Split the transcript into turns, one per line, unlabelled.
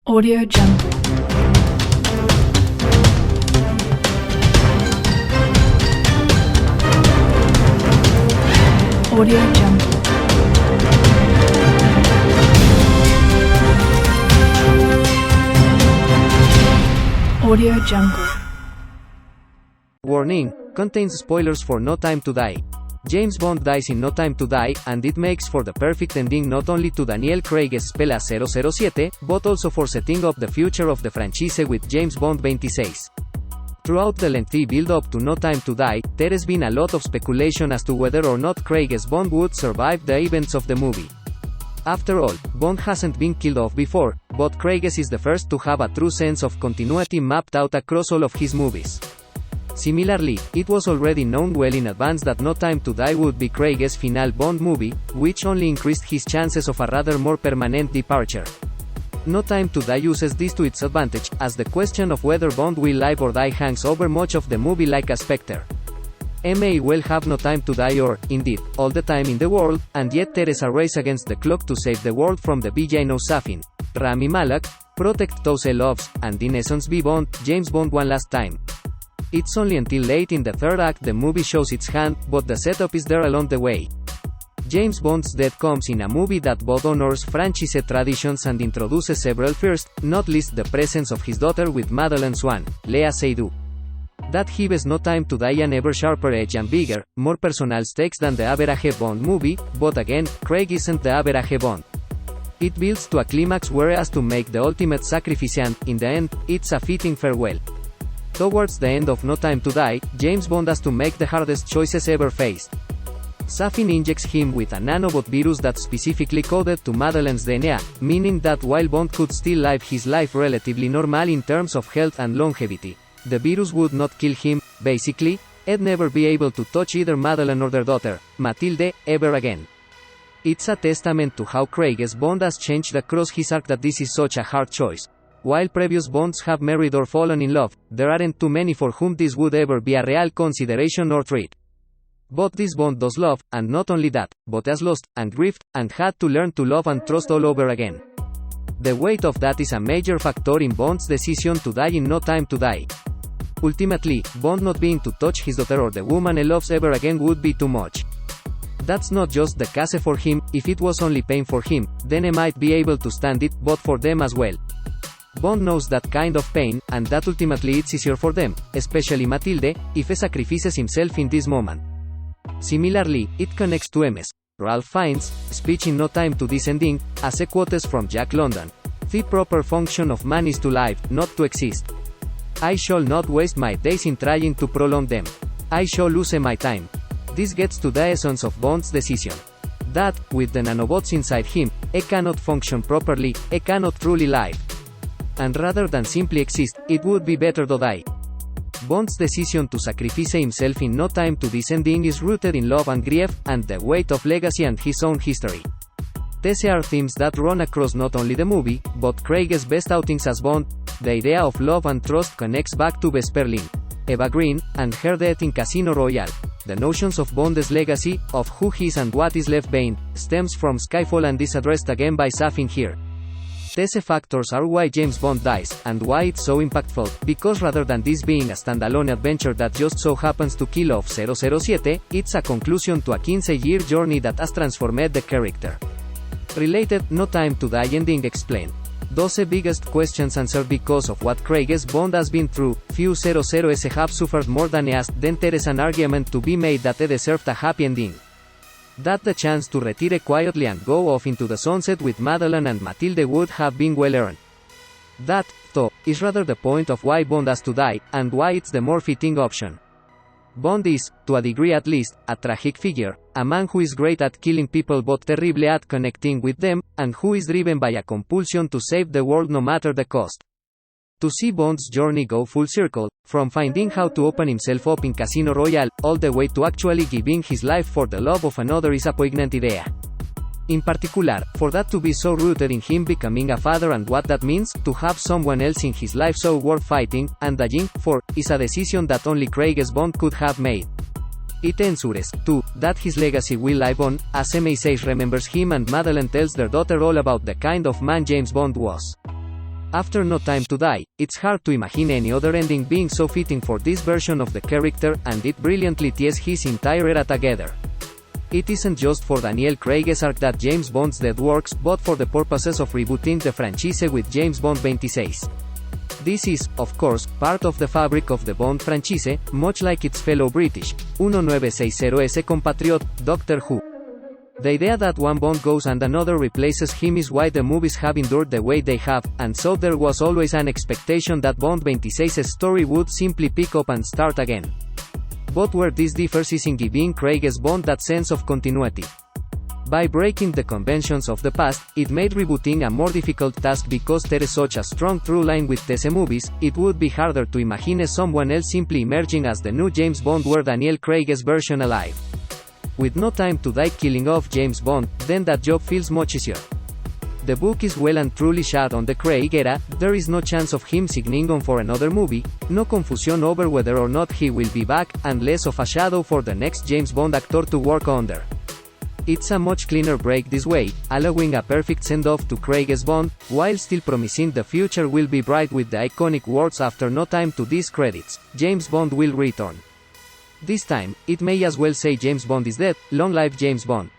Audio Jungle. Audio Jungle. Audio Jungle.
Warning, contains spoilers for No Time to Die. James Bond dies in No Time to Die, and it makes for the perfect ending not only to Daniel Craig's Spela 007, but also for setting up the future of the franchise with James Bond 26. Throughout the lengthy build-up to No Time to Die, there has been a lot of speculation as to whether or not Craig's Bond would survive the events of the movie. After all, Bond hasn't been killed off before, but Craig's is the first to have a true sense of continuity mapped out across all of his movies. Similarly, it was already known well in advance that No Time to Die would be Craig's final Bond movie, which only increased his chances of a rather more permanent departure. No Time to Die uses this to its advantage, as the question of whether Bond will live or die hangs over much of the movie like a specter. May well have no time to die or, indeed, all the time in the world, and yet there is a race against the clock to save the world from the villain Safin, Rami Malek, protect those he loves, and in essence be Bond, James Bond one last time. It's only until late in the third act the movie shows its hand, but the setup is there along the way. James Bond's death comes in a movie that both honors franchise traditions and introduces several firsts, not least the presence of his daughter with Madeleine Swan, Lea Seydoux. That gives No Time to Die an ever sharper edge and bigger, more personal stakes than the average Bond movie, but again, Craig isn't the average Bond. It builds to a climax where he has to make the ultimate sacrifice and, in the end, it's a fitting farewell. Towards the end of No Time to Die, James Bond has to make the hardest choices ever faced. Safin injects him with a nanobot virus that's specifically coded to Madeleine's DNA, meaning that while Bond could still live his life relatively normal in terms of health and longevity, the virus would not kill him. Basically, he'd never be able to touch either Madeleine or their daughter, Matilde, ever again. It's a testament to how Craig's Bond has changed across his arc that this is such a hard choice. While previous Bonds have married or fallen in love, there aren't too many for whom this would ever be a real consideration or treat. But this Bond does love, and not only that, but has lost, and grieved, and had to learn to love and trust all over again. The weight of that is a major factor in Bond's decision to die in No Time to Die. Ultimately, Bond not being to touch his daughter or the woman he loves ever again would be too much. That's not just the case for him. If it was only pain for him, then he might be able to stand it, but for them as well. Bond knows that kind of pain, and that ultimately it's easier for them, especially Matilde, if he sacrifices himself in this moment. Similarly, it connects to M's. Ralph Fiennes' speech in No Time to This ending, as he quotes from Jack London. The proper function of man is to live, not to exist. I shall not waste my days in trying to prolong them. I shall lose my time. This gets to the essence of Bond's decision. That, with the nanobots inside him, he cannot function properly, he cannot truly live. And rather than simply exist, it would be better to die. Bond's decision to sacrifice himself in No Time to This ending is rooted in love and grief, and the weight of legacy and his own history. These are themes that run across not only the movie, but Craig's best outings as Bond. The idea of love and trust connects back to Vesper Lynd, Eva Green, and her death in Casino Royale. The notions of Bond's legacy, of who he is and what is left behind, stems from Skyfall and is addressed again by Safin here. These factors are why James Bond dies, and why it's so impactful, because rather than this being a standalone adventure that just so happens to kill off 007, it's a conclusion to a 15-year journey that has transformed the character. Related, No Time to Die ending explained. Those biggest questions answered because of what Craig's Bond has been through. Few 007s have suffered more than he has. Then there is an argument to be made that he deserved a happy ending. That the chance to retire quietly and go off into the sunset with Madeleine and Matilde would have been well earned. That, though, is rather the point of why Bond has to die, and why it's the more fitting option. Bond is, to a degree at least, a tragic figure, a man who is great at killing people but terribly at connecting with them, and who is driven by a compulsion to save the world no matter the cost. To see Bond's journey go full circle, from finding how to open himself up in Casino Royale, all the way to actually giving his life for the love of another is a poignant idea. In particular, for that to be so rooted in him becoming a father and what that means, to have someone else in his life so worth fighting, and dying for, is a decision that only Craig's Bond could have made. It ensures, too, that his legacy will live on, as MI6 remembers him and Madeleine tells their daughter all about the kind of man James Bond was. After No Time to Die, it's hard to imagine any other ending being so fitting for this version of the character, and it brilliantly ties his entire era together. It isn't just for Daniel Craig's arc that James Bond's death works, but for the purposes of rebooting the franchise with James Bond 26. This is, of course, part of the fabric of the Bond franchise, much like its fellow British 1960s compatriot, Doctor Who. The idea that one Bond goes and another replaces him is why the movies have endured the way they have, and so there was always an expectation that Bond 26's story would simply pick up and start again. But where this differs is in giving Craig's Bond that sense of continuity. By breaking the conventions of the past, it made rebooting a more difficult task because there is such a strong through line with these movies. It would be harder to imagine someone else simply emerging as the new James Bond were Daniel Craig's version alive. With No Time to Die killing off James Bond, then that job feels much easier. The book is well and truly shot on the Craig era, there is no chance of him signing on for another movie, no confusion over whether or not he will be back, and less of a shadow for the next James Bond actor to work under. It's a much cleaner break this way, allowing a perfect send-off to Craig's Bond, while still promising the future will be bright with the iconic words after No Time to Die's credits, James Bond will return. This time, it may as well say James Bond is dead, long live James Bond.